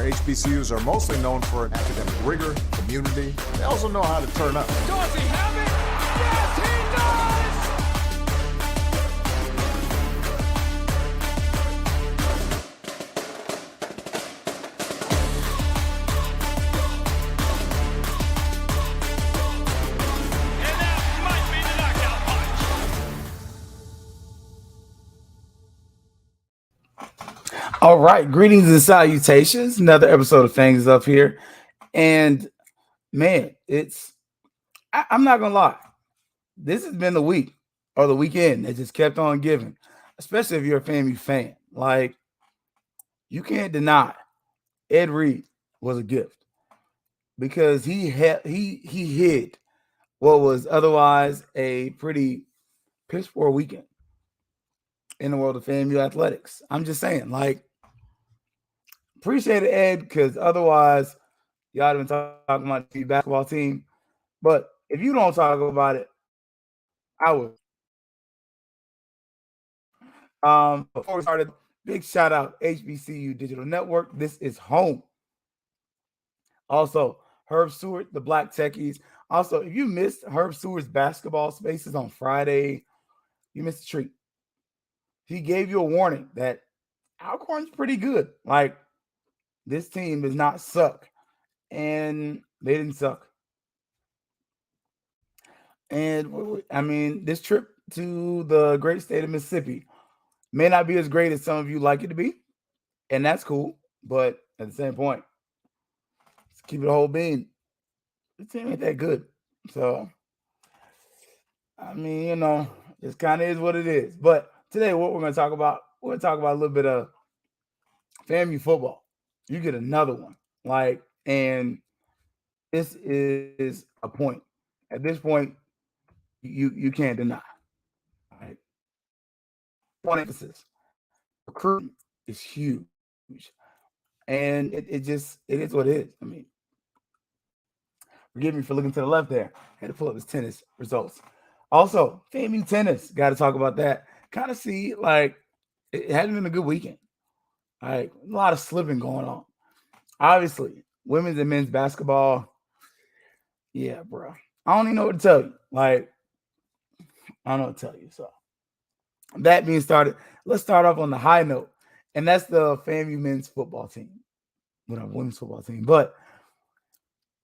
HBCUs are mostly known for academic rigor, community. They also know how to turn up. Does he have it? Yes, he does! And that might be the knockout punch. All right, greetings and salutations. Another episode of Fangs is up here. And man, I'm not gonna lie. This has been the week or the weekend that just kept on giving, especially if you're a FAMU fan. Like, you can't deny Ed Reed was a gift because he hid what was otherwise a pretty piss poor weekend in the world of FAMU athletics. I'm just saying, like, appreciate it, Ed, because otherwise y'all have been talking about the basketball team. But if you don't talk about it, I would. Before we started, big shout out HBCU Digital Network. This is home. Also, Herb Stewart, the Black Techies. Also, if you missed Herb Stewart's basketball spaces on Friday, you missed a treat. He gave you a warning that Alcorn's pretty good. Like, this team does not suck. And they didn't suck. And I mean, this trip to the great state of Mississippi may not be as great as some of you like it to be. And that's cool. But at the same point, let's keep it a whole bean. The team ain't that good. So, I mean, you know, it kind of is what it is. But today, what we're going to talk about, we're going to talk about a little bit of FAMU football. You get another one. Like, and this is a point. At this point, you can't deny. Right? One emphasis. Recruiting is huge. And it is what it is. I mean, forgive me for looking to the left there. Had to pull up his tennis results. Also, FAMU tennis. Got to talk about that. Kind of see, like, it hadn't been a good weekend. Like, a lot of slipping going on. Obviously, women's and men's basketball. Yeah, bro. I don't even know what to tell you. Like, I don't know what to tell you. So, that being started, let's start off on the high note. And that's the FAMU men's football team. Whatever, women's football team. But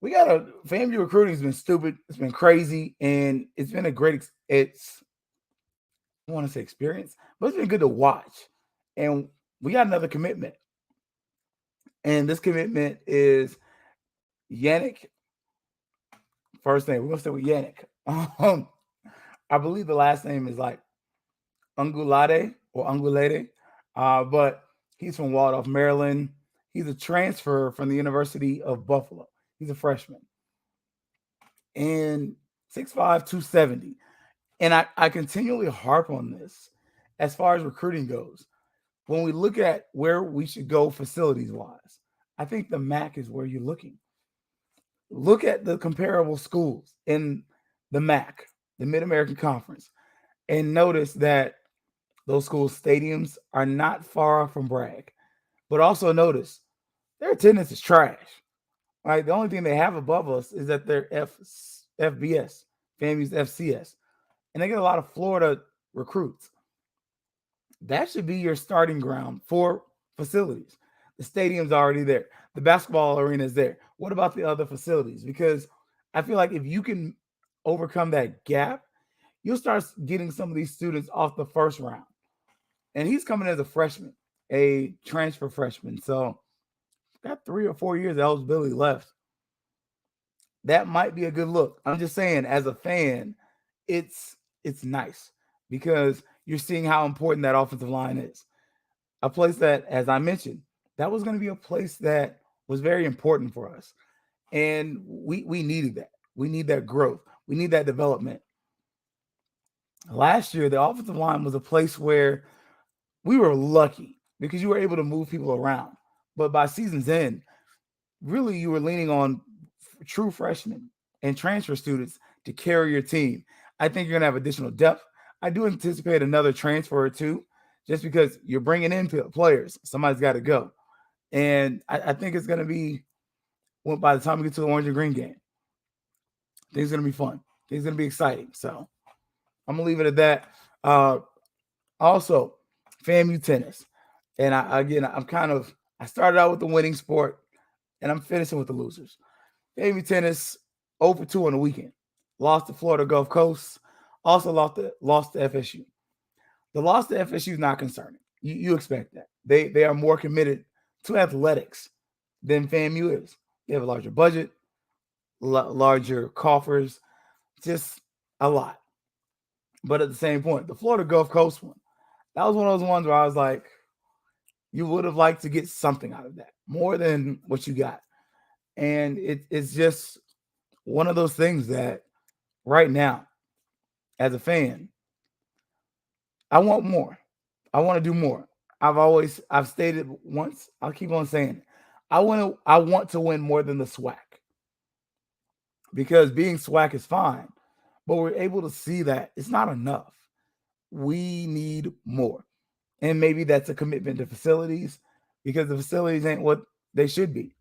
we got FAMU recruiting has been stupid. It's been crazy. And it's been a great, I want to say experience, but it's been good to watch. And we got another commitment. And this commitment is Yannick. First name, we're going to start with Yannick. I believe the last name is like Ungulade or Ungulade. But he's from Waldorf, Maryland. He's a transfer from the University of Buffalo. He's a freshman. And 6'5", 270. And I continually harp on this as far as recruiting goes. When we look at where we should go facilities-wise, I think the MAC is where you're looking. Look at the comparable schools in the MAC, the Mid-American Conference, and notice that those schools' stadiums are not far from Bragg. But also notice their attendance is trash. Right? The only thing they have above us is that they're FBS, FAMU's FCS. And they get a lot of Florida recruits. That should be your starting ground for facilities. The stadium's already there. The basketball arena is there. What about the other facilities? Because I feel like if you can overcome that gap, you'll start getting some of these students off the first round. And he's coming as a freshman, a transfer freshman. So got 3 or 4 years of eligibility left. That might be a good look. I'm just saying, as a fan, it's nice because you're seeing how important that offensive line is. A place that, as I mentioned, that was going to be a place that was very important for us. And we needed that. We need that growth. We need that development. Last year, the offensive line was a place where we were lucky because you were able to move people around. But by season's end, really you were leaning on true freshmen and transfer students to carry your team. I think you're going to have additional depth. I do anticipate another transfer or two just because you're bringing in players. Somebody's got to go. And I think it's going to be, well, by the time we get to the orange and green game, I think it's going to be fun. I think it's going to be exciting. So I'm going to leave it at that. Also, FAMU tennis. And I started out with the winning sport, and I'm finishing with the losers. FAMU tennis, 0 for 2 on the weekend. Lost to Florida Gulf Coast. Also lost to FSU. The loss to FSU is not concerning. You expect that. They are more committed to athletics than FAMU is. They have a larger budget, larger coffers, just a lot. But at the same point, the Florida Gulf Coast one, that was one of those ones where I was like, you would have liked to get something out of that, more than what you got. And it's just one of those things that right now, as a fan, I want more. I want to do more. I've stated once, I'll keep on saying it. I want to win more than the SWAC. Because being SWAC is fine, but we're able to see that it's not enough. We need more. And maybe that's a commitment to facilities, because the facilities ain't what they should be.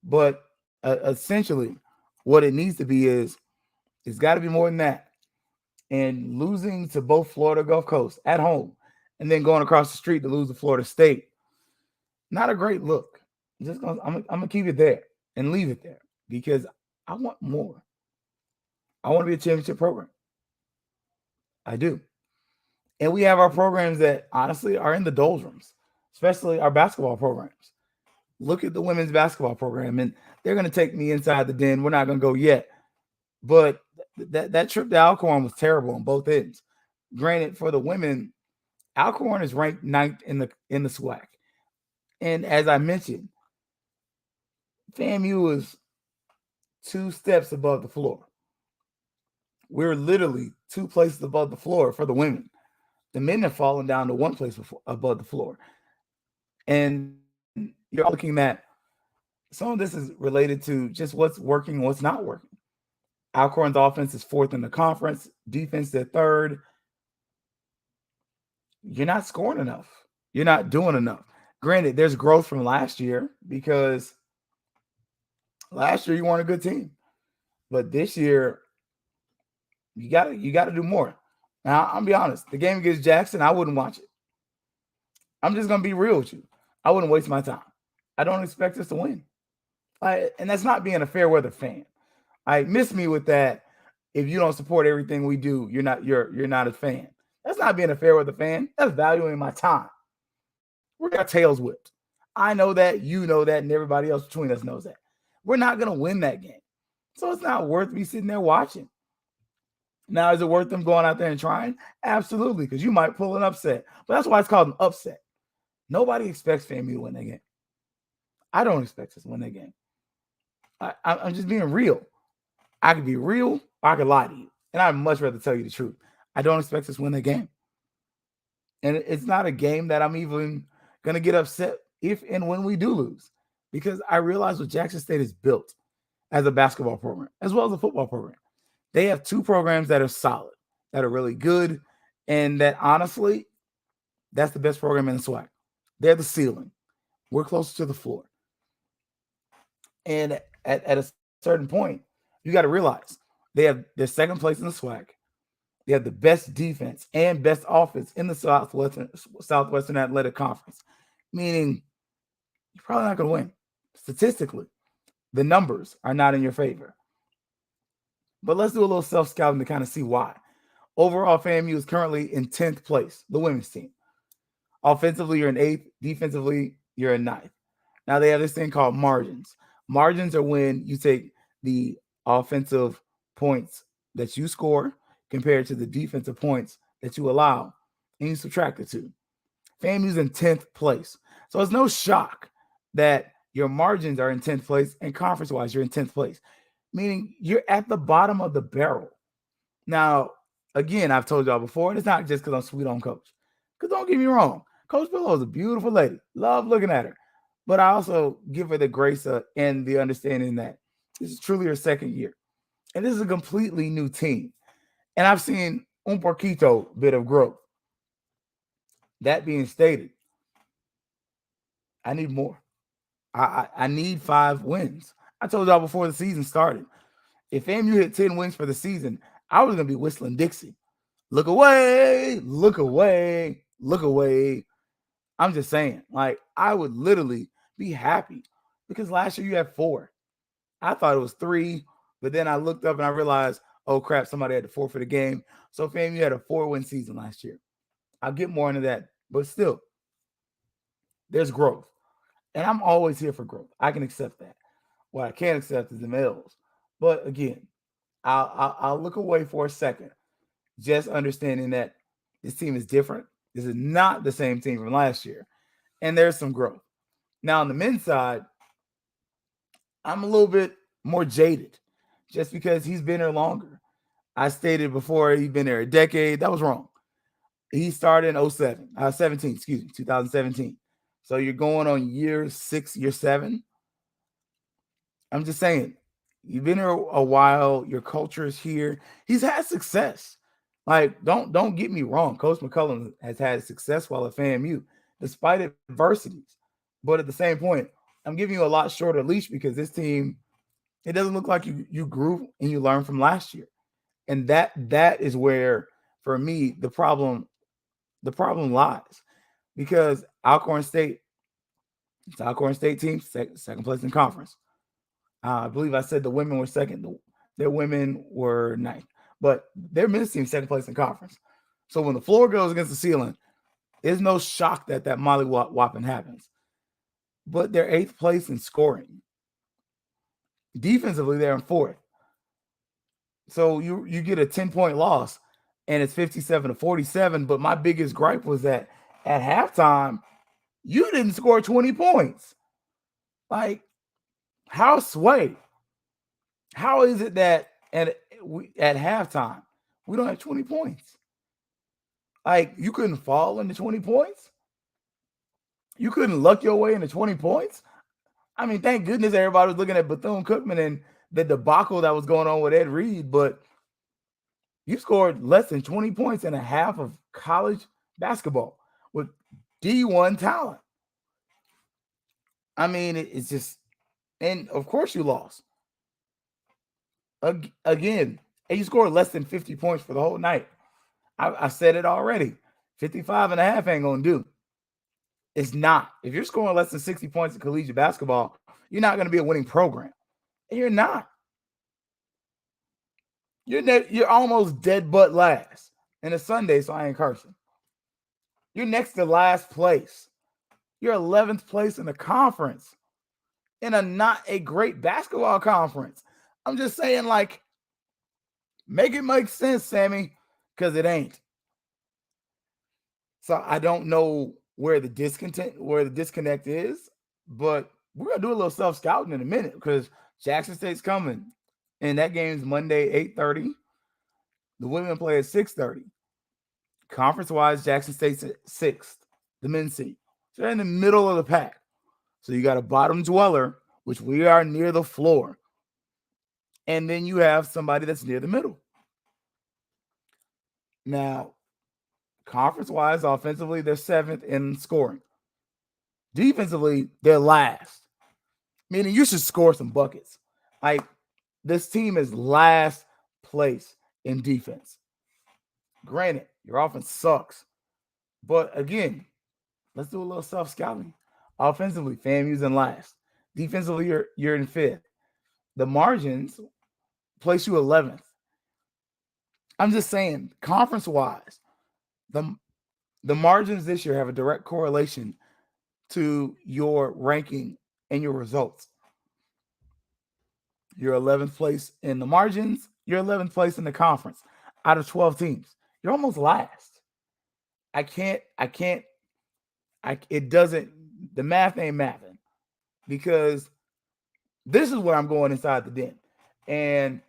But essentially, what it needs to be is, it's got to be more than that. And losing to both Florida Gulf Coast at home and then going across the street to lose to Florida State, not a great look. I'm gonna keep it there and leave it there, because I want more. I want to be a championship program. I do. And we have our programs that honestly are in the doldrums, especially our basketball programs. Look at the women's basketball program, and they're going to take me inside the den. We're not going to go yet. But that trip to Alcorn was terrible on both ends. Granted, for the women, Alcorn is ranked 9th in the SWAC. And as I mentioned, FAMU is 2 steps above the floor. We're literally 2 places above the floor for the women. The men have fallen down to 1 place above the floor. And you're looking at some of this is related to just what's working and what's not working. Alcorn's offense is 4th in the conference, defense they're 3rd. You're not scoring enough. You're not doing enough. Granted, there's growth from last year, because last year you weren't a good team. But this year, you got to do more. Now, I'll be honest. The game against Jackson, I wouldn't watch it. I'm just going to be real with you. I wouldn't waste my time. I don't expect us to win. And that's not being a fair weather fan. Miss me with that. If you don't support everything we do, you're not a fan. That's not being a fair weather fan. That's valuing my time. We're got tails whipped. I know that, you know that, and everybody else between us knows that. We're not going to win that game. So it's not worth me sitting there watching. Now, is it worth them going out there and trying? Absolutely, because you might pull an upset. But that's why it's called an upset. Nobody expects FAMU to win that game. I don't expect us to win that game. I'm just being real. I could be real, or I could lie to you. And I'd much rather tell you the truth. I don't expect us to win that game. And it's not a game that I'm even going to get upset if and when we do lose, because I realize what Jackson State is built as a basketball program, as well as a football program. They have 2 programs that are solid, that are really good, and that honestly, that's the best program in the SWAC. They're the ceiling. We're closer to the floor. And at a certain point, you got to realize they're 2nd place in the SWAC. They have the best defense and best offense in the Southwestern Athletic Conference, meaning you're probably not going to win. Statistically, the numbers are not in your favor. But let's do a little self-scouting to kind of see why. Overall, FAMU is currently in 10th place, the women's team. Offensively, you're in 8th. Defensively, you're in 9th. Now, they have this thing called margins. Margins are when you take the offensive points that you score compared to the defensive points that you allow, and you subtract the 2. FAMU's in 10th place. So it's no shock that your margins are in 10th place, and conference-wise, you're in 10th place, meaning you're at the bottom of the barrel. Now, again, I've told y'all before, and it's not just because I'm sweet on Coach. Because don't get me wrong, Coach Pillow is a beautiful lady. Love looking at her. But I also give her the grace and the understanding that this is truly her 2nd year. And this is a completely new team. And I've seen un poquito bit of growth. That being stated, I need more. I need 5 wins. I told y'all before the season started, if FAMU hit 10 wins for the season, I was going to be whistling Dixie. Look away, look away, look away. I'm just saying, like, I would literally be happy because last year you had 4. I thought it was 3, but then I looked up and I realized, oh crap, somebody had to forfeit a game. So FAMU had a 4-win season last year. I'll get more into that, but still, there's growth. And I'm always here for growth. I can accept that. What I can't accept is the L's. But again, I'll look away for a second, just understanding that this team is different. This is not the same team from last year. And there's some growth. Now, on the men's side, I'm a little bit more jaded just because he's been there longer. I stated before he'd been there a decade. That was wrong. He started in 2017. So you're going on year 6, year 7. I'm just saying, you've been here a while. Your culture is here. He's had success. Like, don't get me wrong. Coach McCullum has had success while at FAMU, despite adversities. But at the same point, I'm giving you a lot shorter leash because this team, it doesn't look like you grew and you learned from last year. And that is where, for me, the problem lies. Because Alcorn State, it's Alcorn State team, second place in conference. I believe I said the women were second. Their women were ninth. But their men's team second place in conference. So when the floor goes against the ceiling, there's no shock that mollywhopping happens. But they're 8th place in scoring. Defensively, they're in 4th. So you get a 10-point loss, and it's 57-47. But my biggest gripe was that at halftime, you didn't score 20 points. Like, how sway? How is it that at halftime we don't have 20 points? Like, you couldn't fall into 20 points? You couldn't luck your way into 20 points? I mean, thank goodness everybody was looking at Bethune-Cookman and the debacle that was going on with Ed Reed, but you scored less than 20 points in a half of college basketball with D1 talent. I mean, it's just, and of course you lost. Again, and you scored less than 50 points for the whole night. I said it already. 55.5 ain't going to do. It's not. If you're scoring less than 60 points in collegiate basketball, you're not going to be a winning program. And you're not. You're almost dead butt last. And it's Sunday, so I ain't cursing. You're next to last place. You're 11th place in the conference. In a not a great basketball conference. I'm just saying, like, make it make sense, Sammy, because it ain't. So I don't know where the disconnect is, but we're gonna do a little self-scouting in a minute because Jackson State's coming, and that game's Monday, 8:30. The women play at 6:30. Conference-wise, Jackson State's at 6th, the men's seat. So they're in the middle of the pack. So you got a bottom dweller, which we are near the floor. And then you have somebody that's near the middle. Now, conference-wise, offensively, they're 7th in scoring. Defensively, they're last. Meaning you should score some buckets. Like, this team is last place in defense. Granted, your offense sucks. But again, let's do a little self-scouting. Offensively, FAMU's in last. Defensively, you're in 5th. The margins place you 11th. I'm just saying, conference-wise, the margins this year have a direct correlation to your ranking and your results. You're 11th place in the margins. You're 11th place in the conference out of 12 teams. You're almost last. It doesn't, the math ain't mathing because this is where I'm going inside the den. And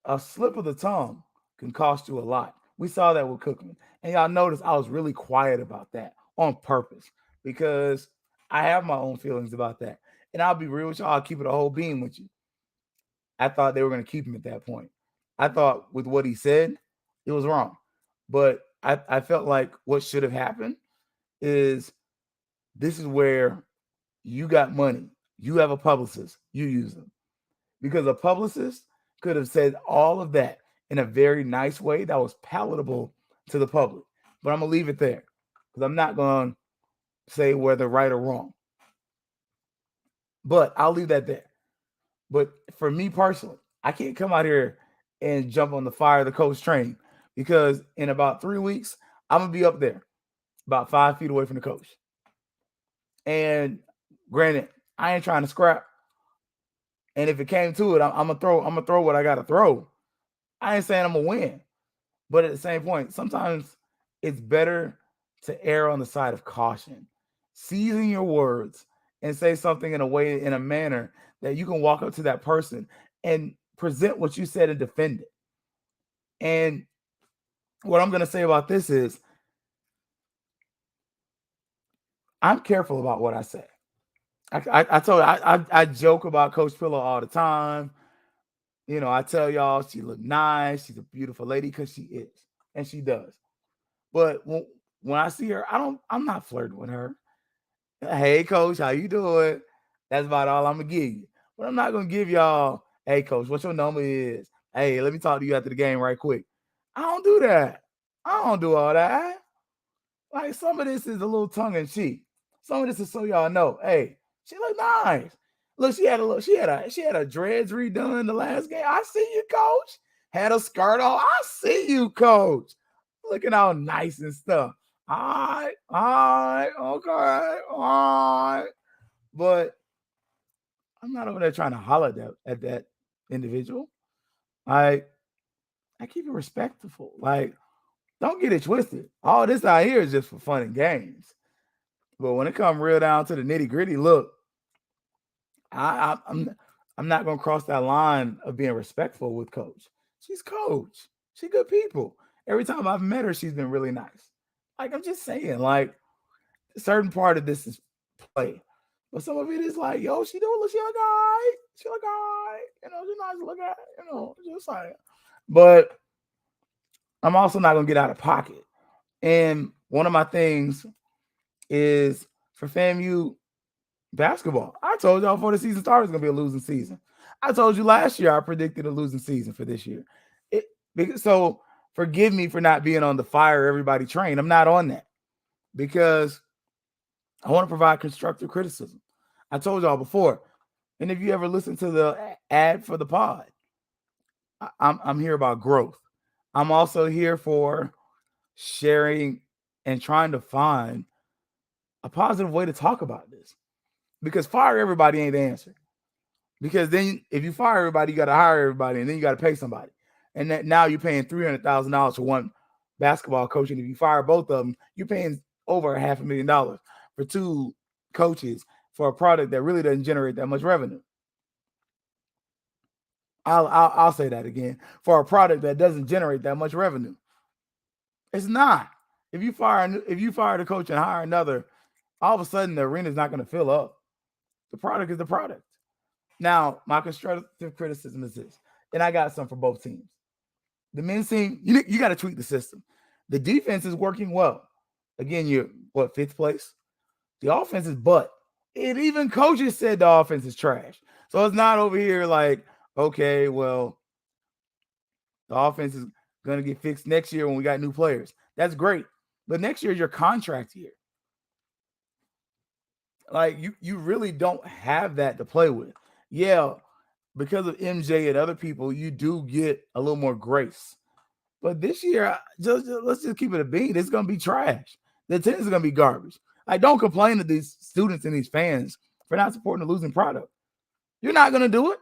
a slip of the tongue can cost you a lot. We saw that with Cookman. And y'all notice I was really quiet about that on purpose because I have my own feelings about that. And I'll be real with y'all. I'll keep it a whole beam with you. I thought they were going to keep him at that point. I thought with what he said, it was wrong. But I felt like what should have happened is this is where you got money. You have a publicist. You use them. Because a publicist could have said all of that in a very nice way that was palatable to the public. But I'm going to leave it there because I'm not going to say whether right or wrong. But I'll leave that there. But for me personally, I can't come out here and jump on the fire of the coach train because in about 3 weeks, I'm going to be up there about 5 feet away from the coach. And granted, I ain't trying to scrap. And if it came to it, I'm gonna throw what I gotta throw. I ain't saying I'm gonna win, but at the same point, sometimes it's better to err on the side of caution. Season your words and say something in a manner that you can walk up to that person and present what you said and defend it. And what I'm gonna say about this is I'm careful about what I say. I told you, I joke about Coach Pillow all the time. You know, I tell y'all she look nice. She's a beautiful lady because she is, and she does. But when I see her, I'm not flirting with her. Hey, coach, how you doing? That's about all I'm gonna give you. But I'm not gonna give y'all, hey, coach, what your number is? Hey, let me talk to you after the game right quick. I don't do that. I don't do all that. Like some of this is a little tongue in cheek. Some of this is so y'all know. Hey, she look nice. Look, she had a dreads redone the last game. I see you, coach. Had a skirt on. I see you, coach. Looking all nice and stuff. All right, okay, all right. But I'm not over there trying to holler at that individual. I keep it respectful. Like, don't get it twisted. All this out here is just for fun and games. But when it comes real down to the nitty gritty, look, I'm not gonna cross that line of being respectful with Coach. She's Coach. She good people. Every time I've met her, she's been really nice. Like I'm just saying, like a certain part of this is play, but some of it is like, yo, she look all right. She look all right. You know, she's nice to look at. You know, just saying. But I'm also not gonna get out of pocket. And one of my things is for FAMU basketball. I told y'all before the season started it's gonna be a losing season. I told you last year I predicted a losing season for this year. So forgive me for not being on the fire everybody train. I'm not on that because I want to provide constructive criticism. I told y'all before, and if you ever listen to the ad for the pod, I'm here about growth. I'm also here for sharing and trying to find a positive way to talk about this. Because fire everybody ain't the answer. Because then if you fire everybody, you got to hire everybody, and then you got to pay somebody. And that now you're paying $300,000 for one basketball coach. And if you fire both of them, you're paying over $500,000 for two coaches for a product that really doesn't generate that much revenue. I'll say that again. For a product that doesn't generate that much revenue. It's not. If you fire the coach and hire another, all of a sudden the arena is not going to fill up. The product is the product. Now, my constructive criticism is this, and I got some for both teams. The men's team, you got to tweak the system. The defense is working well. Again, you're fifth place? The offense is butt. And even coaches said the offense is trash. So it's not over here like, okay, well, the offense is going to get fixed next year when we got new players. That's great. But next year is your contract year. Like you really don't have that to play with. Yeah, because of MJ and other people, you do get a little more grace. But this year, let's just keep it a bean. It's gonna be trash. The attendance is gonna be garbage. Like, don't complain to these students and these fans for not supporting the losing product. You're not gonna do it.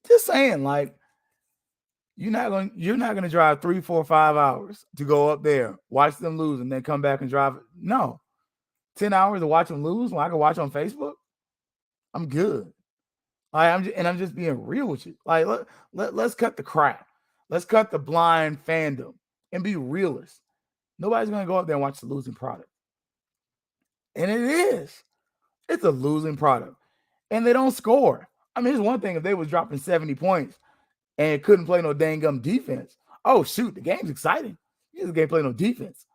Just saying, like, you're not gonna drive 3, 4, 5 hours to go up there, watch them lose, and then come back and drive. No. 10 hours to watch them lose when I can watch on Facebook, I'm good. I'm just being real with you. Like, let's cut the crap. Let's cut the blind fandom and be realists. Nobody's going to go up there and watch the losing product. And it is. It's a losing product. And they don't score. I mean, it's one thing if they was dropping 70 points and couldn't play no dang gum defense. Oh, shoot, the game's exciting. You just can't play no defense.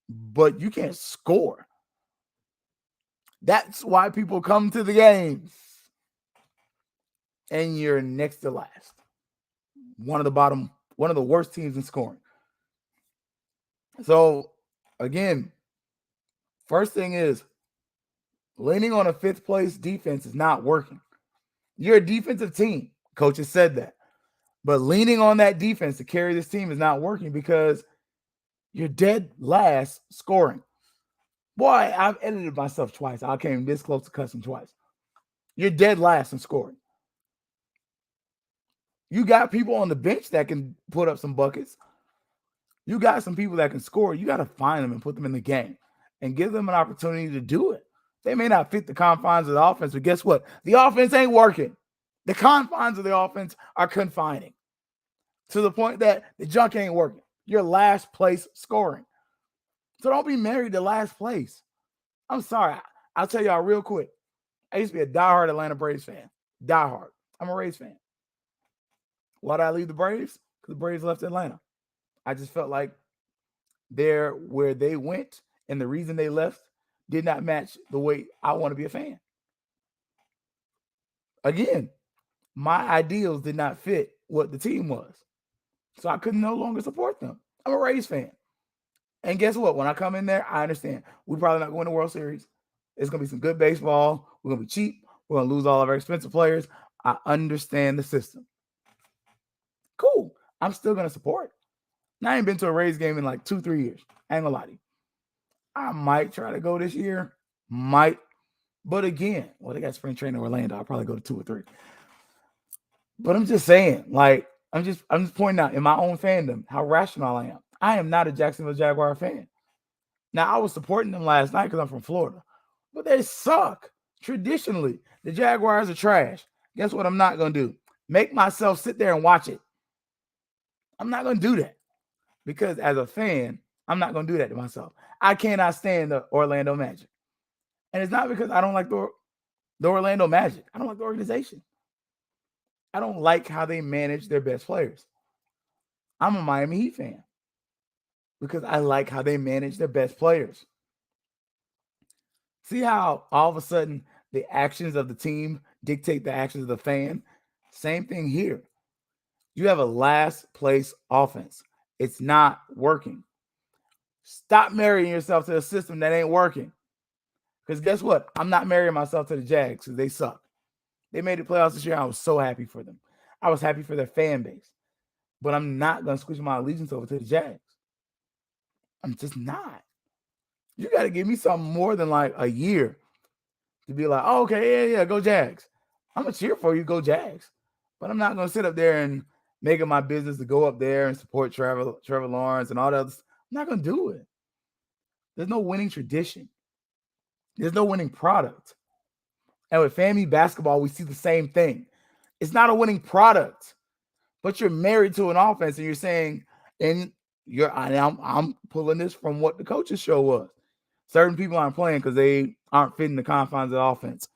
But you can't score. That's why people come to the games. And you're next to last. One of the worst teams in scoring. So, again, first thing is leaning on a fifth place defense is not working. You're a defensive team. Coaches said that. But leaning on that defense to carry this team is not working because you're dead last scoring. Boy, I've edited myself twice. I came this close to cussing twice. You're dead last in scoring. You got people on the bench that can put up some buckets. You got some people that can score. You got to find them and put them in the game and give them an opportunity to do it. They may not fit the confines of the offense, but guess what? The offense ain't working. The confines of the offense are confining to the point that the junk ain't working. You're last place scoring. So don't be married to last place. I'm sorry. I'll tell y'all real quick. I used to be a diehard Atlanta Braves fan. Diehard. I'm a Rays fan. Why did I leave the Braves? Because the Braves left Atlanta. I just felt like they're where they went and the reason they left did not match the way I want to be a fan. Again, my ideals did not fit what the team was. So I could no longer support them. I'm a Rays fan. And guess what? When I come in there, I understand. We're probably not going to the World Series. It's going to be some good baseball. We're going to be cheap. We're going to lose all of our expensive players. I understand the system. Cool. I'm still going to support. Now, I ain't been to a Rays game in like 2-3 years. I ain't going to lie to you. I might try to go this year. Might. But again, well, they got spring training in Orlando. I'll probably go to 2 or 3. But I'm just saying, like, I'm just pointing out in my own fandom how rational I am. I am not a Jacksonville Jaguar fan. Now, I was supporting them last night because I'm from Florida. But they suck. Traditionally, the Jaguars are trash. Guess what I'm not going to do? Make myself sit there and watch it. I'm not going to do that. Because as a fan, I'm not going to do that to myself. I cannot stand the Orlando Magic. And it's not because I don't like the Orlando Magic. I don't like the organization. I don't like how they manage their best players. I'm a Miami Heat fan because I like how they manage their best players. See how all of a sudden the actions of the team dictate the actions of the fan? Same thing here. You have a last place offense. It's not working. Stop marrying yourself to a system that ain't working. Because guess what? I'm not marrying myself to the Jags because they suck. They made the playoffs this year. I was so happy for them. I was happy for their fan base. But I'm not going to switch my allegiance over to the Jags. I'm just not. You got to give me something more than like a year to be like, oh, okay, yeah, go Jags. I'm going to cheer for you, go Jags. But I'm not going to sit up there and make it my business to go up there and support Trevor Lawrence and all that other stuff. I'm not going to do it. There's no winning tradition. There's no winning product. And with FAMU basketball, we see the same thing. It's not a winning product, but you're married to an offense and you're saying, and I'm pulling this from what the coaches show was. Certain people aren't playing because they aren't fitting the confines of the offense.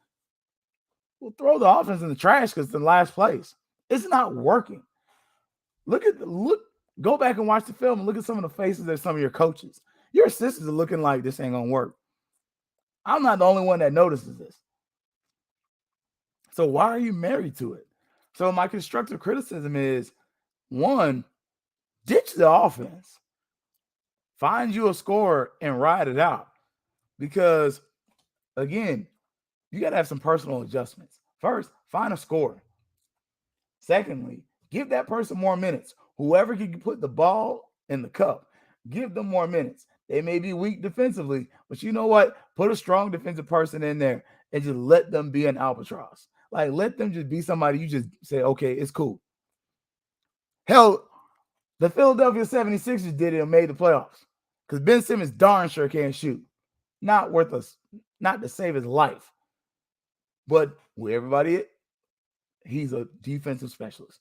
Well, throw the offense in the trash because it's in last place. It's not working. Go back and watch the film and look at some of the faces of some of your coaches. Your assistants are looking like this ain't gonna work. I'm not the only one that notices this. So why are you married to it? So my constructive criticism is, one, ditch the offense. Find you a scorer and ride it out. Because, again, you got to have some personal adjustments. First, find a scorer. Secondly, give that person more minutes. Whoever can put the ball in the cup, give them more minutes. They may be weak defensively, but you know what? Put a strong defensive person in there and just let them be an albatross. Like, let them just be somebody you just say, okay, it's cool. Hell, the Philadelphia 76ers did it and made the playoffs because Ben Simmons darn sure can't shoot. Not to save his life. But with everybody, he's a defensive specialist.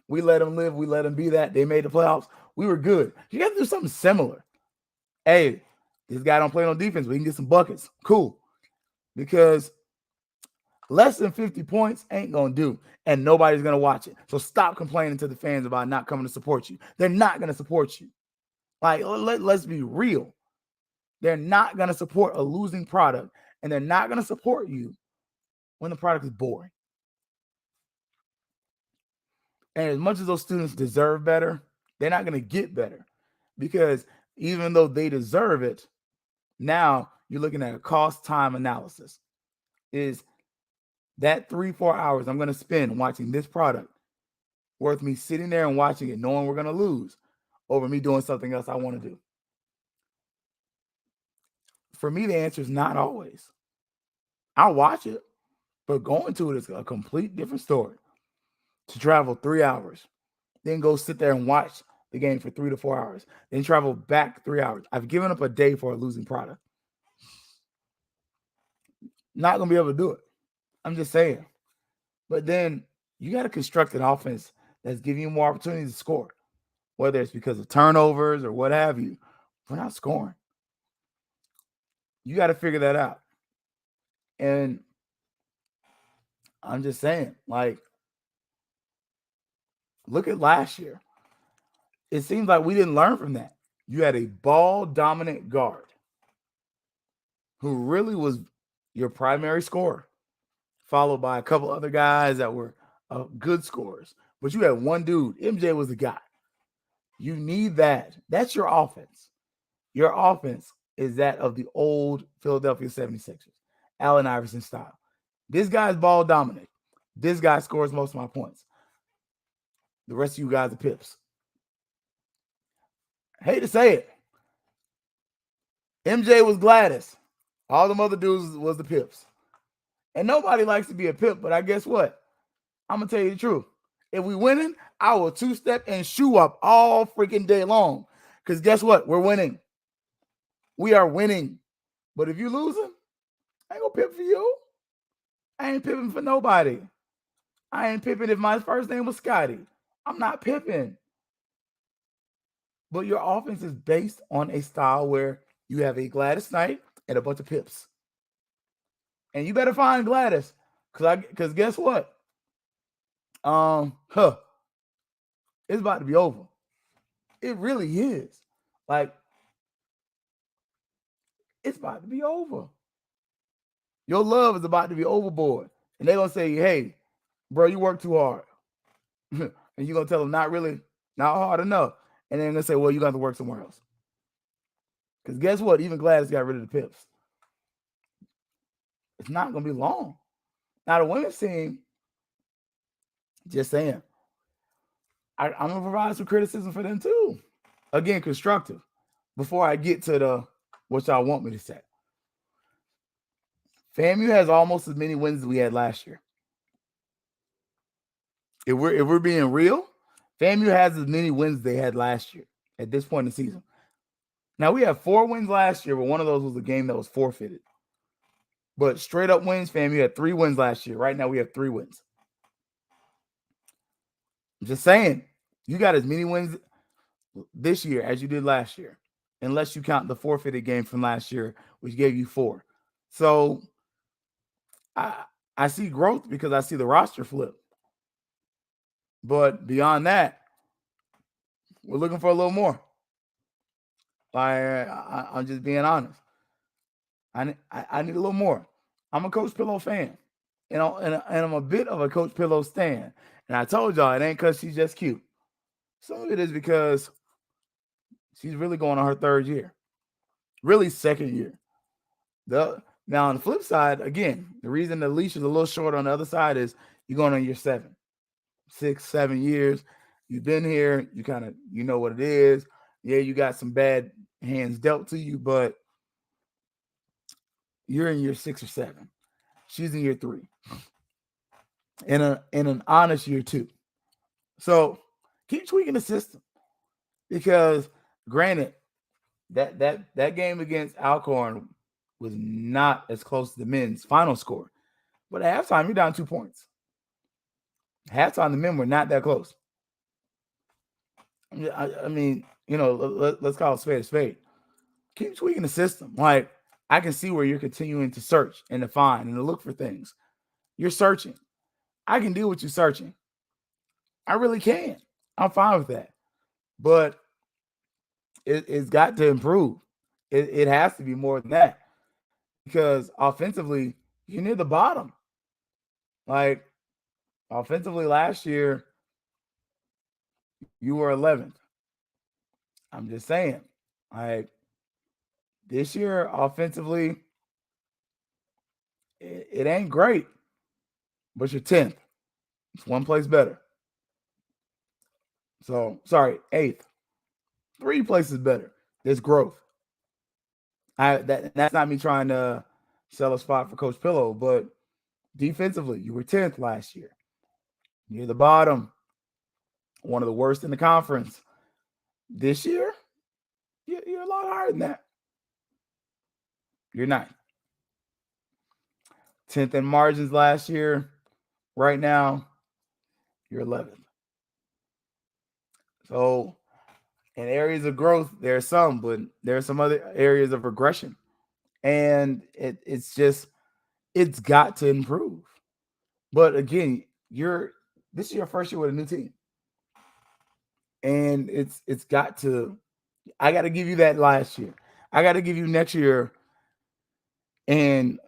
We let him live. We let him be that. They made the playoffs. We were good. You got to do something similar. Hey, this guy don't play no defense, but he can get some buckets. Cool. Because less than 50 points ain't going to do, and nobody's going to watch it. So stop complaining to the fans about not coming to support you. They're not going to support you. Like, let's be real. They're not going to support a losing product and they're not going to support you when the product is boring. And as much as those students deserve better, they're not going to get better, because even though they deserve it, now you're looking at a cost time analysis. Is that 3-4 hours I'm going to spend watching this product worth me sitting there and watching it, knowing we're going to lose, over me doing something else I want to do? For me, the answer is not always. I'll watch it, but going to it is a complete different story. To travel 3 hours, then go sit there and watch the game for 3 to 4 hours, then travel back 3 hours. I've given up a day for a losing product. Not going to be able to do it. I'm just saying. But then you got to construct an offense that's giving you more opportunities to score, whether it's because of turnovers or what have you. We're not scoring. You got to figure that out. And I'm just saying, like, look at last year. It seems like we didn't learn from that. You had a ball-dominant guard who really was your primary scorer, followed by a couple other guys that were good scorers. But you had one dude. MJ was the guy. You need that. That's your offense. Your offense is that of the old Philadelphia 76ers, Allen Iverson style. This guy's ball dominant. This guy scores most of my points. The rest of you guys are pips. I hate to say it. MJ was Gladys. All them other dudes was the pips. And nobody likes to be a pip, but I guess what? I'm going to tell you the truth. If we winning, I will two-step and shoe up all freaking day long. Because guess what? We're winning. We are winning. But if you losing, I ain't going to pip for you. I ain't pipping for nobody. I ain't pipping if my first name was Scotty. I'm not pipping. But your offense is based on a style where you have a Gladys Knight and a bunch of pips. And you better find Gladys. Because guess what? It's about to be over. It really is. Like, it's about to be over. Your love is about to be overboard. And they're going to say, hey, bro, you work too hard. And you're going to tell them, not really, not hard enough. And then they're going to say, well, you got to work somewhere else. Because guess what? Even Gladys got rid of the pips. It's not going to be long. Now, the women's team, just saying, I'm going to provide some criticism for them too. Again, constructive. Before I get to what y'all want me to say. FAMU has almost as many wins as we had last year. If we're being real, FAMU has as many wins as they had last year at this point in the season. Now, we have 4 wins last year, but one of those was a game that was forfeited. But straight up wins, FAMU had 3 wins last year. Right now, we have 3 wins. I'm just saying, you got as many wins this year as you did last year, unless you count the forfeited game from last year, which gave you 4. So I see growth because I see the roster flip. But beyond that, we're looking for a little more. I'm just being honest. I need a little more. I'm a Coach Pillow fan, and I'm a bit of a Coach Pillow stan. And I told y'all it ain't because she's just cute. Some of it is because she's really going on her 3rd year, really 2nd year. Now on the flip side, again, the reason the leash is a little short on the other side is you're going on your 7, 6, 7 years. You've been here. You know what it is. Yeah, you got some bad hands dealt to you, but you're in year 6 or 7. She's in year 3. In an honest year 2. So keep tweaking the system. Because granted, that game against Alcorn was not as close to the men's final score. But at halftime, you're down 2 points. Halftime, the men were not that close. I mean, let's call it spade a spade. Keep tweaking the system. Like, I can see where you're continuing to search and to find and to look for things. You're searching. I can deal with you searching. I really can. I'm fine with that. But it's got to improve. It has to be more than that. because offensively, you're near the bottom. Like offensively last year, you were 11th. I'm just saying. Like this year, offensively, it ain't great, but you're 10th. It's one place better. So sorry, 8th. 3 places better. There's growth. That's not me trying to sell a spot for Coach Pillow, but defensively, you were 10th last year. Near the bottom, one of the worst in the conference. This year, you're a lot higher than that. You're not 10th in margins last year. Right now, you're 11th. So, in areas of growth, there are some, but there are some other areas of regression, and it's got to improve. But again, this is your first year with a new team, and it's got to. I got to give you that last year. I got to give you next year, and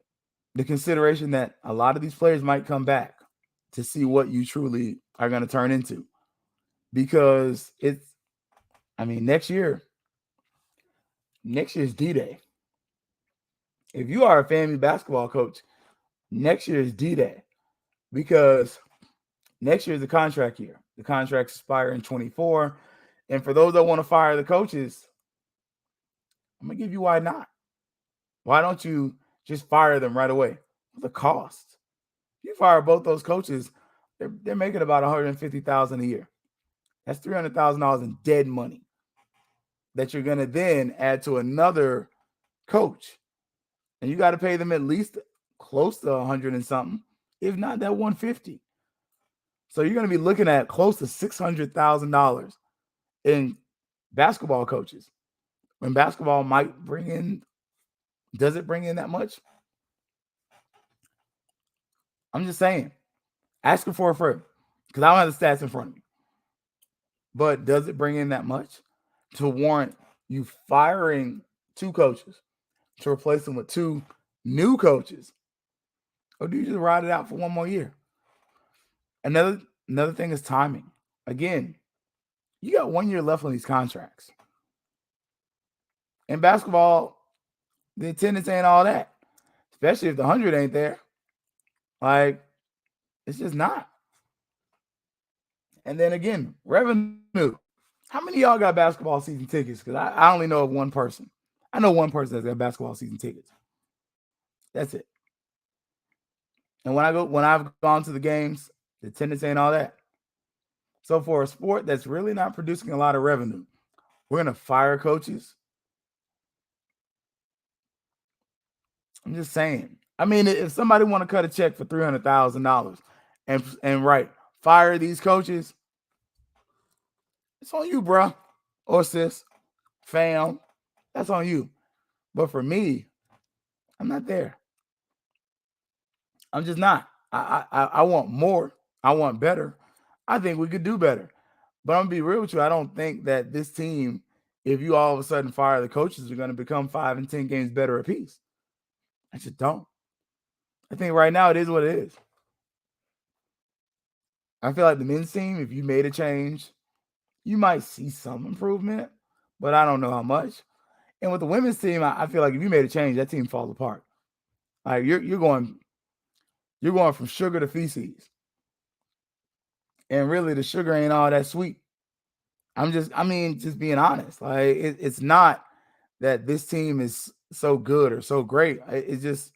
the consideration that a lot of these players might come back to see what you truly are going to turn into, because next year's D-Day. If you are a family basketball coach, next year is D-Day, because next year is the contract year. The contracts expire in 24. And for those that want to fire the coaches, I'm going to give you why not. Why don't you just fire them right away? The cost. You fire both those coaches, they're making about $150,000 a year. That's $300,000 in dead money that you're going to then add to another coach. And you got to pay them at least close to 100 and something, if not that 150. So you're going to be looking at close to $600,000 in basketball coaches. When basketball might bring in, does it bring in that much? I'm just saying. Asking for a friend, because I don't have the stats in front of me. But does it bring in that much to warrant you firing 2 coaches to replace them with 2 new coaches? Or do you just ride it out for one more year? Another thing is timing. Again, you got 1 year left on these contracts. In basketball, the attendance ain't all that, especially if the 100 ain't there. Like, it's just not. And then again, revenue. How many of y'all got basketball season tickets? Because I only know of one person. I know one person that's got basketball season tickets. That's it. And when I've gone to the games, the attendance ain't all that. So for a sport that's really not producing a lot of revenue, we're gonna fire coaches. I'm just saying. I mean, if somebody want to cut a check for $300,000 and fire these coaches, it's on you, bro, or sis, fam. That's on you. But for me, I'm not there. I'm just not. I want more. I want better. I think we could do better. But I'm gonna be real with you. I don't think that this team, if you all of a sudden fire the coaches, are going to become 5 and 10 games better apiece. I just don't. I think right now it is what it is. I feel like the men's team, if you made a change, you might see some improvement, but I don't know how much. And with the women's team, I feel like if you made a change, that team falls apart. Like you're going from sugar to feces. And really the sugar ain't all that sweet. Just being honest. Like it's not that this team is so good or so great. It's just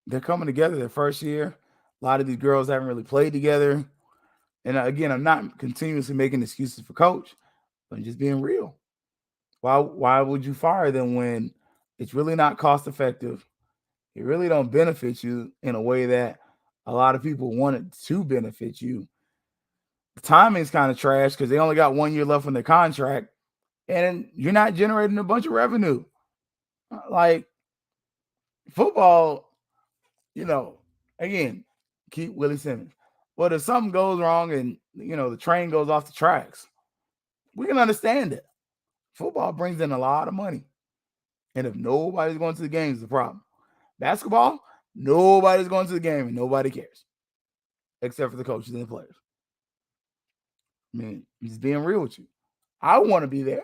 they're coming together their first year. A lot of these girls haven't really played together. And again, I'm not continuously making excuses for coach, but I'm just being real. Why would you fire them when it's really not cost effective? It really don't benefit you in a way that a lot of people want it to benefit you. The timing's kind of trash because they only got 1 year left on their contract, and you're not generating a bunch of revenue. Like football, again, keep Willie Simmons. But if something goes wrong and the train goes off the tracks, we can understand it. Football brings in a lot of money. And if nobody's going to the games, it's a problem. Basketball, nobody's going to the game and nobody cares. Except for the coaches and the players. I mean, just being real with you. I want to be there.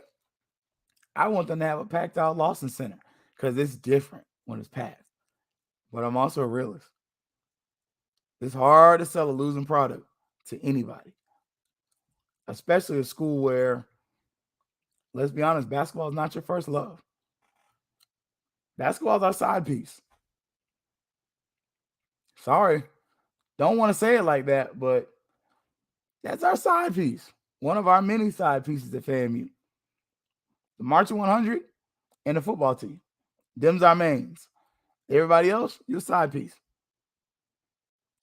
I want them to have a packed out Lawson Center because it's different when it's packed. But I'm also a realist. It's hard to sell a losing product to anybody, especially a school where, let's be honest, basketball is not your first love. Basketball is our side piece. Sorry, don't want to say it like that, but that's our side piece. One of our many side pieces at FAMU. The Marching 100 and the football team. Them's our mains. Everybody else, your side piece.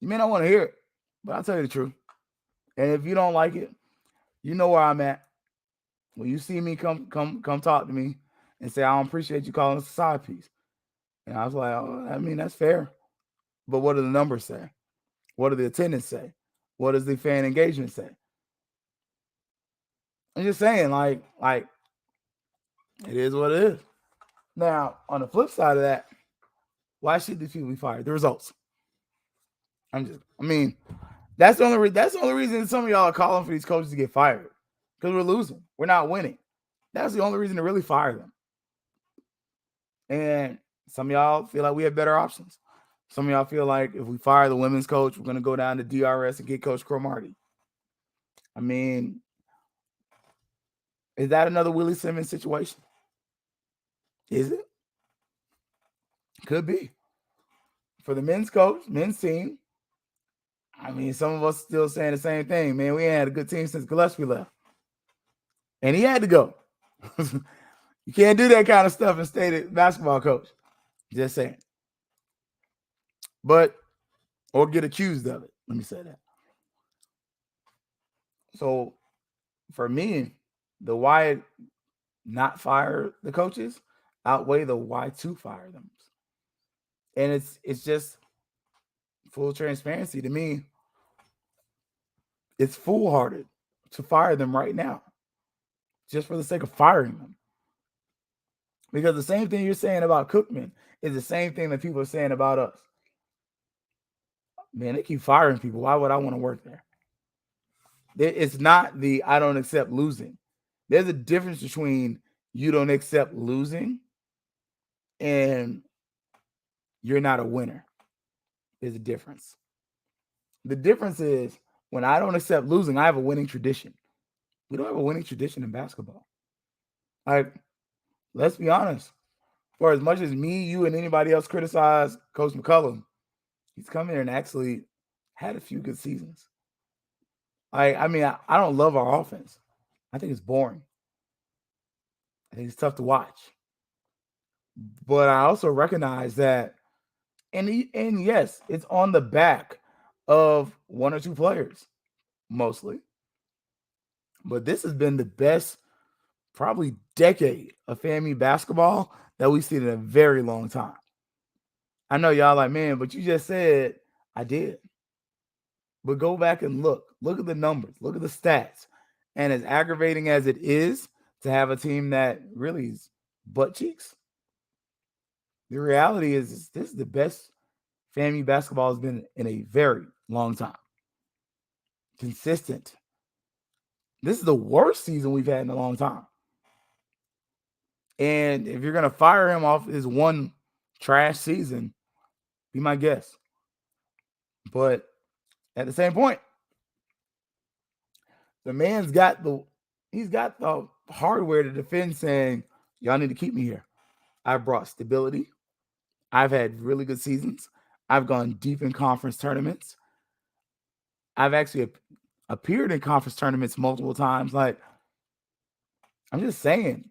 You may not want to hear it, but I'll tell you the truth. And if you don't like it, you know where I'm at. When you see me, come talk to me and say, I don't appreciate you calling us a side piece. And I was like, oh, I mean, that's fair. But what do the numbers say? What do the attendance say? What does the fan engagement say? I'm just saying, like, it is what it is. Now, on the flip side of that, why should these people be fired? The results. That's the only reason some of y'all are calling for these coaches to get fired. Because we're losing. We're not winning. That's the only reason to really fire them. And some of y'all feel like we have better options. Some of y'all feel like if we fire the women's coach, we're going to go down to DRS and get Coach Cromartie. I mean, is that another Willie Simmons situation? Is it? Could be. For the men's coach, men's team, I mean, some of us still saying the same thing. Man, we ain't had a good team since Gillespie left. And he had to go. You can't do that kind of stuff and stay the basketball coach. Just saying. Or get accused of it. Let me say that. So, for me, the why not fire the coaches outweigh the why to fire them. And it's just full transparency to me. It's foolhardy to fire them right now just for the sake of firing them. Because the same thing you're saying about Cookman is the same thing that people are saying about us. Man, they keep firing people. Why would I want to work there? It's not the I don't accept losing. There's a difference between you don't accept losing and you're not a winner. There's a difference. The difference is when I don't accept losing, I have a winning tradition. We don't have a winning tradition in basketball. Like, let's be honest. For as much as me, you, and anybody else criticize Coach McCullum, he's come here and actually had a few good seasons. I don't love our offense. I think it's boring. I think it's tough to watch. But I also recognize that, and yes, it's on the back of one or two players, mostly. But this has been the best, probably decade of FAMU basketball that we've seen in a very long time. I know y'all like, man, but you just said I did. But go back and look at the numbers, look at the stats. And as aggravating as it is to have a team that really is butt cheeks, the reality is this is the best FAMU basketball has been in a very long time. Consistent. This is the worst season we've had in a long time. And if you're going to fire him off his one trash season, be my guest. But at the same point, the man's got the hardware to defend, saying, y'all need to keep me here. I've brought stability. I've had really good seasons. I've gone deep in conference tournaments. I've actually appeared in conference tournaments multiple times. Like, I'm just saying,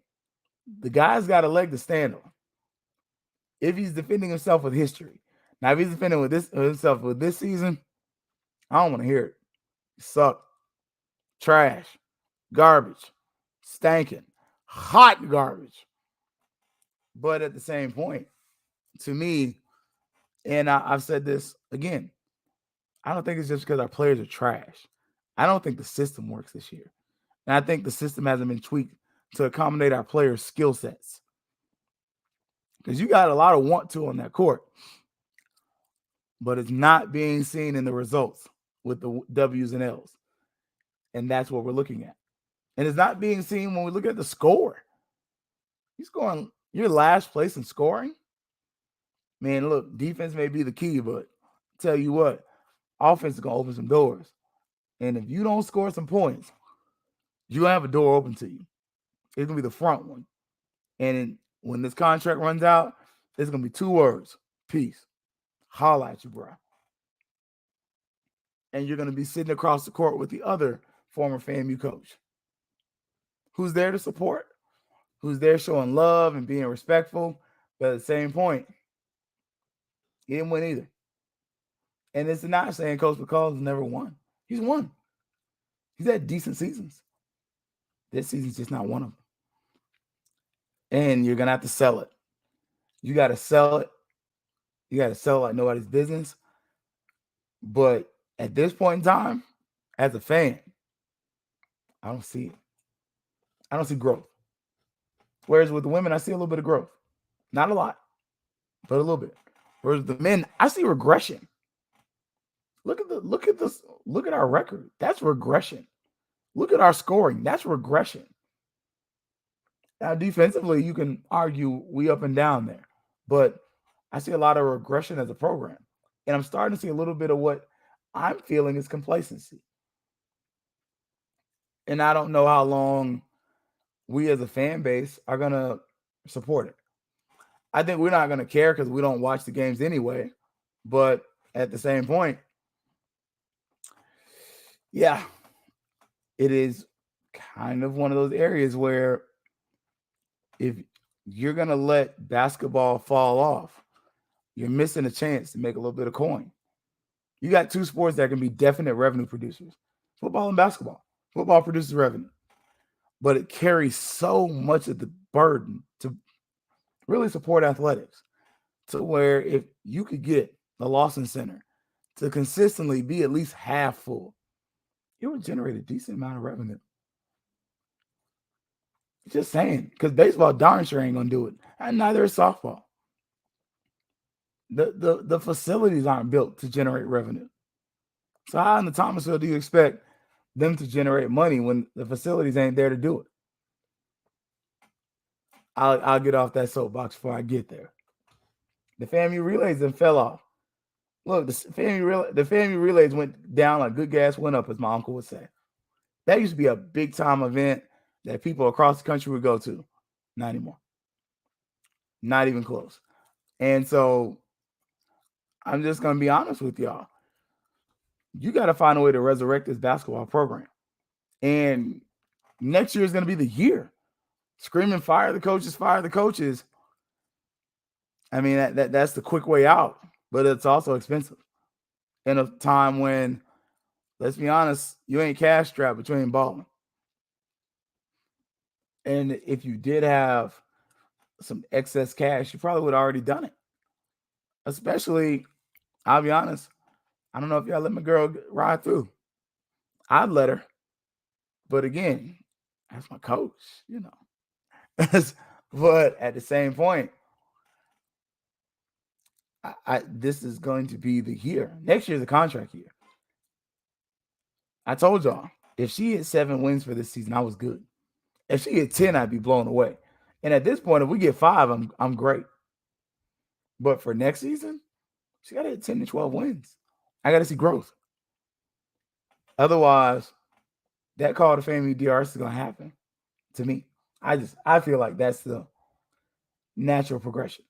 the guy's got a leg to stand on. If he's defending himself with history. Now, if he's defending himself with this season, I don't want to hear it. Suck. Trash. Garbage. Stankin'. Hot garbage. But at the same point, to me, and I've said this again, I don't think it's just because our players are trash. I don't think the system works this year. And I think the system hasn't been tweaked to accommodate our players' skill sets. because you got a lot of want to on that court, but it's not being seen in the results with the W's and L's. And that's what we're looking at. And it's not being seen when we look at the score. He's going, you're last place in scoring. Man, look, defense may be the key, but tell you what, offense is going to open some doors. And if you don't score some points, you're going to have a door open to you. It's going to be the front one. And when this contract runs out, it's going to be 2 words: peace. Holla at you, bro. And you're going to be sitting across the court with the other former FAMU coach who's there to support, who's there showing love and being respectful. But at the same point, he didn't win either. And it's not saying Coach McCall has never won. He's won. He's had decent seasons. This season's just not one of them. And you're going to have to sell it. You got to sell it. You got to sell it like nobody's business. But at this point in time, as a fan, I don't see it. I don't see growth. Whereas with the women, I see a little bit of growth. Not a lot, but a little bit. Whereas the men, I see regression. Look at our record. That's regression. Look at our scoring. That's regression. Now, defensively, you can argue we up and down there, but I see a lot of regression as a program. And I'm starting to see a little bit of what I'm feeling is complacency. And I don't know how long we as a fan base are going to support it. I think we're not going to care because we don't watch the games anyway. But at the same point, yeah, it is kind of one of those areas where if you're going to let basketball fall off, you're missing a chance to make a little bit of coin. You got 2 sports that can be definite revenue producers: football and basketball. Football produces revenue, but it carries so much of the burden to really support athletics, to where if you could get the Lawson Center to consistently be at least half full, it would generate a decent amount of revenue. Just saying, because baseball darn sure ain't gonna do it, and neither is softball. The facilities aren't built to generate revenue. So how in the Thomasville do you expect them to generate money when the facilities ain't there to do it? I'll get off that soapbox before I get there. The FAMU relays then fell off. Look, the FAMU relays went down like good gas went up, as my uncle would say. That used to be a big time event that people across the country would go to. Not anymore. Not even close. And so I'm just going to be honest with y'all. You got to find a way to resurrect this basketball program. And next year is going to be the year. Screaming, fire the coaches, fire the coaches. I mean, that's the quick way out, but it's also expensive. In a time when, let's be honest, you ain't cash strapped, but you ain't balling. And if you did have some excess cash, you probably would have already done it. Especially, I'll be honest, I don't know if y'all let my girl ride through. I'd let her. But again, that's my coach, you know. But at the same point, this is going to be the year. Next year's a contract year. I told y'all, if she hit 7 wins for this season, I was good. If she hit 10, I'd be blown away. And at this point, if we get 5, I'm great. But for next season, she got to hit 10 to 12 wins. I got to see growth. Otherwise, that call to FAMU DRS is going to happen to me. I feel like that's the natural progression.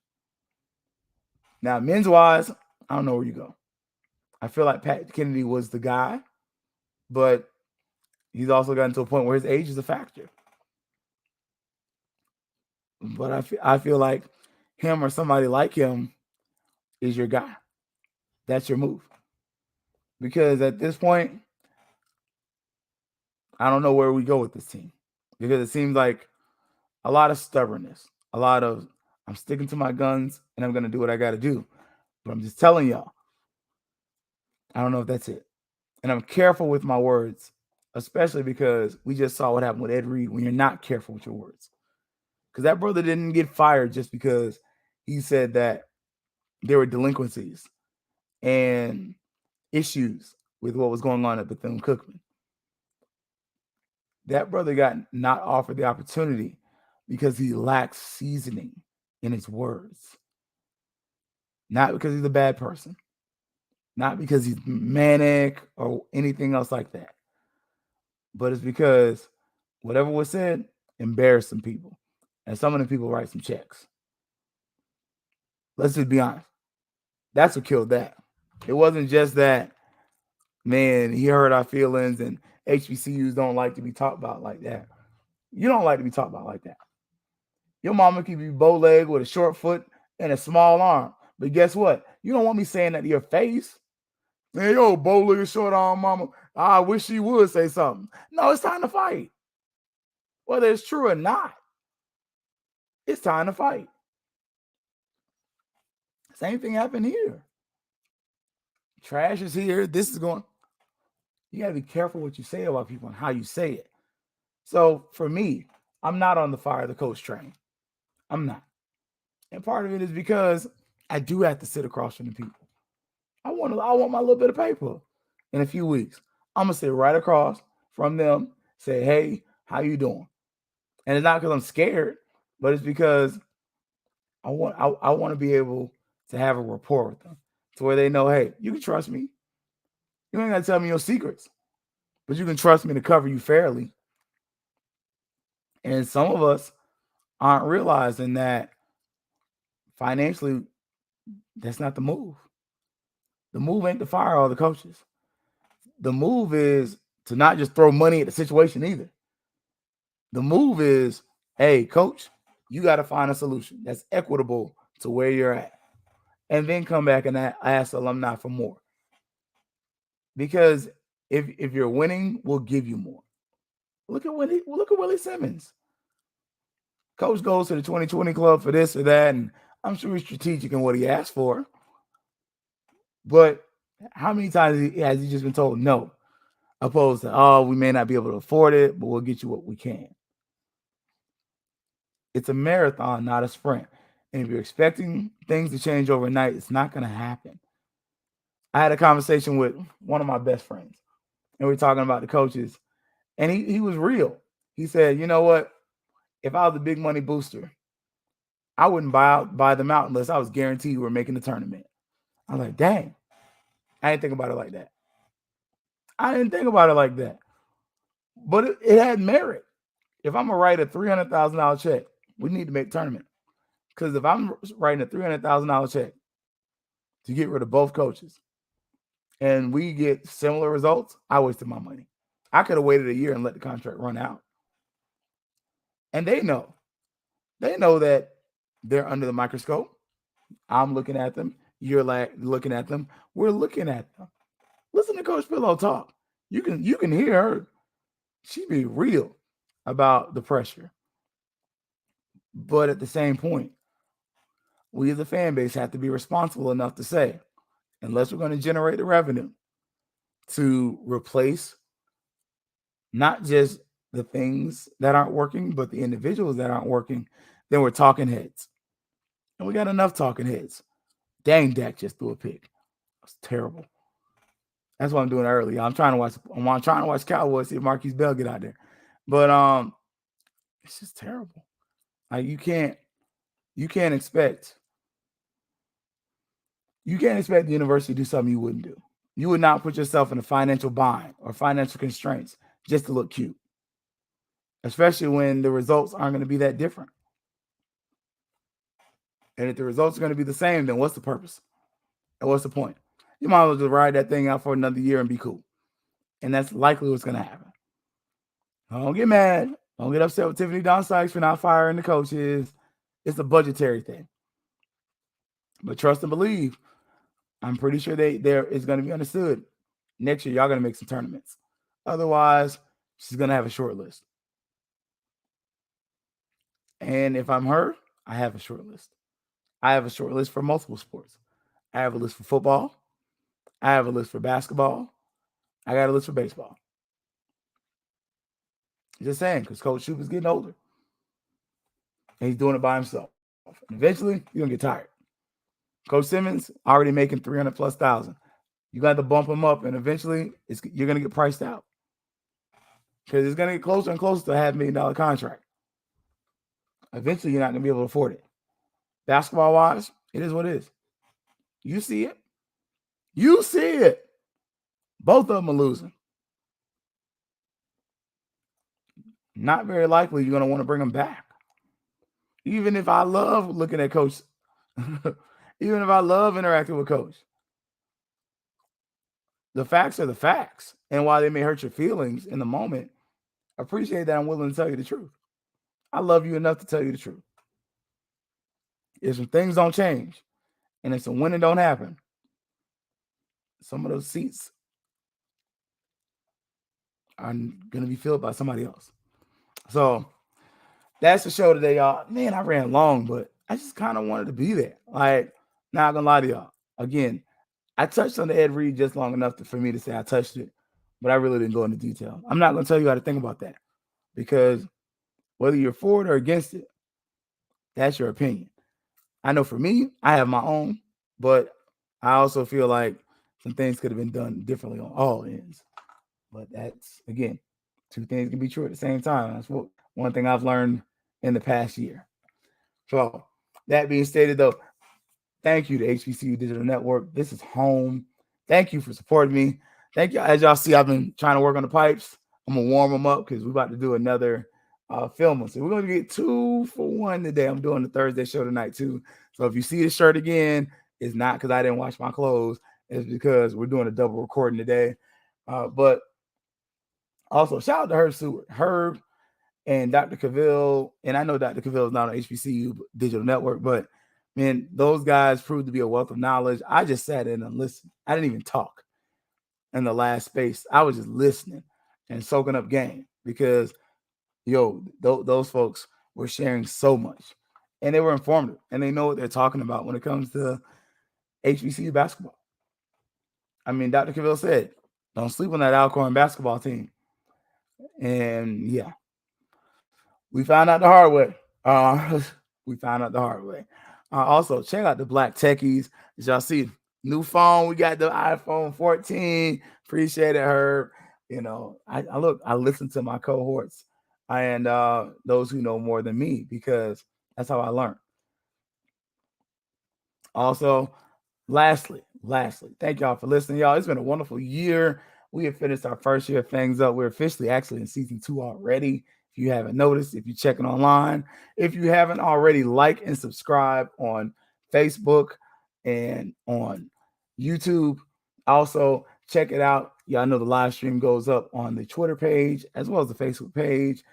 Now, men's wise, I don't know where you go. I feel like Pat Kennedy was the guy, but he's also gotten to a point where his age is a factor. But I feel like him or somebody like him is your guy. That's your move. Because at this point, I don't know where we go with this team. Because it seems like a lot of stubbornness, a lot of I'm sticking to my guns and I'm going to do what I got to do. But I'm just telling y'all, I don't know if that's it. And I'm careful with my words, especially because we just saw what happened with Ed Reed when you're not careful with your words. Because that brother didn't get fired just because he said that there were delinquencies and issues with what was going on at Bethune-Cookman. That brother got not offered the opportunity because he lacks seasoning in his words. Not because he's a bad person, not because he's manic or anything else like that, but it's because whatever was said embarrassed some people, and some of the people write some checks. Let's just be honest. That's what killed that. It wasn't just that, man, he hurt our feelings and HBCUs don't like to be talked about like that. You don't like to be talked about like that. Your mama can be bow-legged with a short foot and a small arm. But guess what? You don't want me saying that to your face. Man, yo, bow-legged short arm mama. I wish she would say something. No, it's time to fight. Whether it's true or not, it's time to fight. Same thing happened here. Trash is here. This is going. You got to be careful what you say about people and how you say it. So for me, I'm not on the fire the coach train. I'm not. And part of it is because I do have to sit across from the people. I want my little bit of paper in a few weeks. I'm gonna sit right across from them, say, hey, how you doing? And it's not because I'm scared, but it's because I want to be able to have a rapport with them to where they know, hey, you can trust me. You ain't gotta tell me your secrets, but you can trust me to cover you fairly. And some of us aren't realizing that financially, that's not the move. The move ain't to fire all the coaches. The move is to not just throw money at the situation either. The move is, hey, coach, you got to find a solution that's equitable to where you're at. And then come back and ask alumni for more. Because if you're winning, we'll give you more. Look at Willie Simmons. Coach goes to the 2020 club for this or that, and I'm sure he's strategic in what he asked for. But how many times has he just been told no? Opposed to, oh, we may not be able to afford it, but we'll get you what we can. It's a marathon, not a sprint. And if you're expecting things to change overnight, it's not going to happen. I had a conversation with one of my best friends, and we were talking about the coaches, and he was real. He said, you know what? If I was a big money booster, I wouldn't buy them out unless I was guaranteed we're making the tournament. I'm like, dang. I didn't think about it like that. But it had merit. If I'm going to write a $300,000 check, we need to make the tournament. Because if I'm writing a $300,000 check to get rid of both coaches and we get similar results, I wasted my money. I could have waited a year and let the contract run out. And they know. They know that they're under the microscope. I'm looking at them. You're looking at them. We're looking at them. Listen to Coach Pillow talk. You can hear her. She be real about the pressure. But at the same point, we as a fan base have to be responsible enough to say, unless we're going to generate the revenue to replace not just the things that aren't working, but the individuals that aren't working, then we're talking heads. And we got enough talking heads. Dang, Dak just threw a pick. That's terrible. That's what I'm doing early. I'm trying to watch Cowboys, see if Marquise Bell get out there. But it's just terrible. Like you can't expect the university to do something you wouldn't do. You would not put yourself in a financial bind or financial constraints just to look cute, especially when the results aren't going to be that different. And if the results are going to be the same, then what's the purpose? And what's the point? You might as well just ride that thing out for another year and be cool. And that's likely what's going to happen. Don't get mad. Don't get upset with Tiffany Don Sykes for not firing the coaches. It's a budgetary thing. But trust and believe, I'm pretty sure there is going to be understood. Next year, y'all going to make some tournaments. Otherwise, she's going to have a short list. And if I'm her, I have a short list. I have a short list for multiple sports. I have a list for football. I have a list for basketball. I got a list for baseball. Just saying, because Coach Shoop is getting older. And he's doing it by himself. Eventually, you're gonna get tired. Coach Simmons already making 300,000+. You got to bump him up, and eventually, you're gonna get priced out because it's gonna get closer and closer to a $500,000 contract. Eventually, you're not gonna be able to afford it. Basketball wise, it is what it is. You see it. You see it. Both of them are losing. Not very likely you're gonna want to bring them back. Even if I love looking at Coach, even if I love interacting with Coach, the facts are the facts. And while they may hurt your feelings in the moment, appreciate that I'm willing to tell you the truth. I love you enough to tell you the truth. If some things don't change, and if some winning don't happen, some of those seats are gonna be filled by somebody else. So that's the show today, y'all. Man, I ran long, but I just kind of wanted to be there. Like, not gonna lie to y'all. Again, I touched on the Ed Reed just long enough for me to say I touched it, but I really didn't go into detail. I'm not gonna tell you how to think about that because whether you're for it or against it, that's your opinion. I know for me, I have my own, but I also feel like some things could have been done differently on all ends. But that's, again, two things can be true at the same time. That's one thing I've learned in the past year. So that being stated, though, thank you to HBCU Digital Network. This is home. Thank you for supporting me. Thank you. As y'all see, I've been trying to work on the pipes. I'm going to warm them up because we're about to do another film. So we're going to get 2 for 1 today. I'm doing the Thursday show tonight, too. So if you see the shirt again, it's not because I didn't wash my clothes. It's because we're doing a double recording today. But also, shout out to Herb Stewart. Herb and Dr. Cavill, and I know Dr. Cavill is not on HBCU Digital Network, but man, those guys proved to be a wealth of knowledge. I just sat in and listened. I didn't even talk in the last space. I was just listening and soaking up game because, those folks were sharing so much, and they were informative, and they know what they're talking about when it comes to HBCU basketball. I mean, Dr. Cavill said, don't sleep on that Alcorn basketball team. And yeah, we found out the hard way. Also, check out the Black Techies. As y'all see, new phone. We got the iPhone 14. Appreciate it, Herb. I listen to my cohorts and those who know more than me because that's how I learn. Also, lastly, thank y'all for listening, y'all. It's been a wonderful year. We have finished our first year of Fangs Up. We're officially actually in season 2 already. If you haven't noticed, if you're checking online, if you haven't already, like and subscribe on Facebook and on YouTube. Also, check it out. Y'all know the live stream goes up on the Twitter page as well as the Facebook page.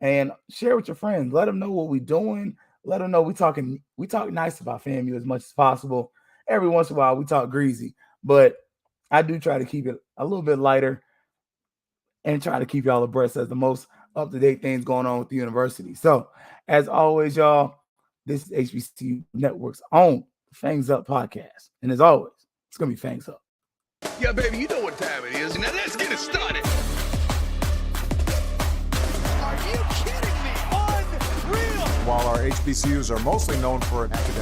And share with your friends. Let them know what we're doing. Let them know we talk nice about FAMU as much as possible. Every once in a while, we talk greasy. But I do try to keep it a little bit lighter and try to keep y'all abreast as the most up-to-date things going on with the university. So, as always, y'all, this is HBCU Network's own Fangs Up podcast. And as always, it's going to be Fangs Up. Yeah, baby, you know what time it is. Now let's get it started. Are you kidding me? Unreal. While our HBCUs are mostly known for academic